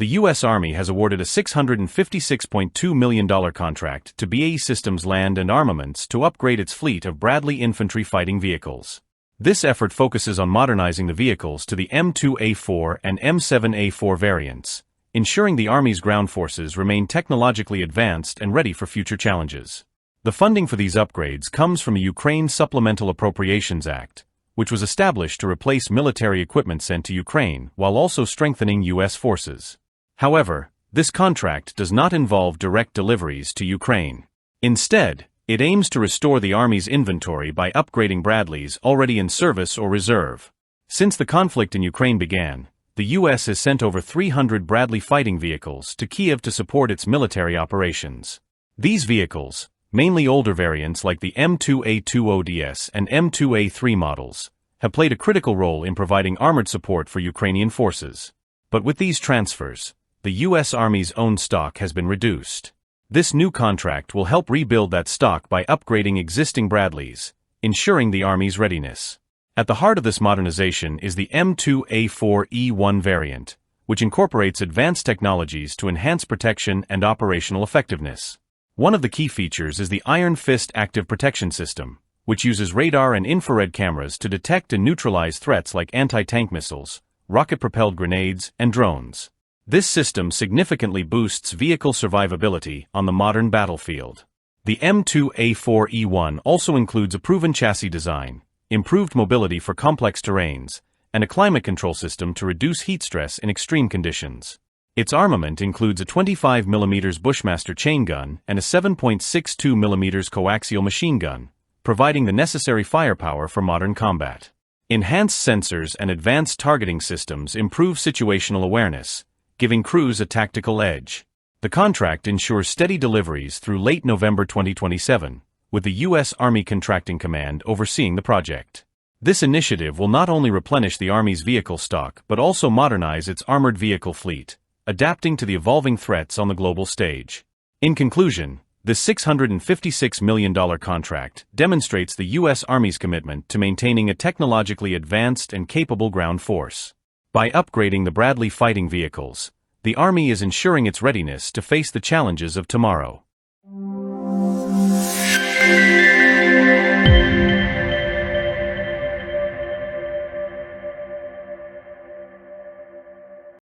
The U.S. Army has awarded a $656.2 million contract to BAE Systems Land and Armaments to upgrade its fleet of Bradley Infantry Fighting Vehicles. This effort focuses on modernizing the vehicles to the M2A4 and M7A4 variants, ensuring the Army's ground forces remain technologically advanced and ready for future challenges. The funding for these upgrades comes from the Ukraine Supplemental Appropriations Act, which was established to replace military equipment sent to Ukraine while also strengthening U.S. forces. However, this contract does not involve direct deliveries to Ukraine. Instead, it aims to restore the Army's inventory by upgrading Bradleys already in service or reserve. Since the conflict in Ukraine began, the U.S. has sent over 300 Bradley fighting vehicles to Kyiv to support its military operations. These vehicles, mainly older variants like the M2A2 and M2A3 models, have played a critical role in providing armored support for Ukrainian forces. But with these transfers, the U.S. Army's own stock has been reduced. This new contract will help rebuild that stock by upgrading existing Bradleys, ensuring the Army's readiness. At the heart of this modernization is the M2A4E1 variant, which incorporates advanced technologies to enhance protection and operational effectiveness. One of the key features is the Iron Fist Active Protection System, which uses radar and infrared cameras to detect and neutralize threats like anti-tank missiles, rocket-propelled grenades, and drones. This system significantly boosts vehicle survivability on the modern battlefield. The M2A4E1 also includes a proven chassis design, improved mobility for complex terrains, and a climate control system to reduce heat stress in extreme conditions. Its armament includes a 25mm Bushmaster chain gun and a 7.62mm coaxial machine gun, providing the necessary firepower for modern combat. Enhanced sensors and advanced targeting systems improve situational awareness, giving crews a tactical edge. The contract ensures steady deliveries through late November 2027, with the U.S. Army Contracting Command overseeing the project. This initiative will not only replenish the Army's vehicle stock but also modernize its armored vehicle fleet, adapting to the evolving threats on the global stage. In conclusion, this $656 million contract demonstrates the U.S. Army's commitment to maintaining a technologically advanced and capable ground force. By upgrading the Bradley fighting vehicles, the Army is ensuring its readiness to face the challenges of tomorrow.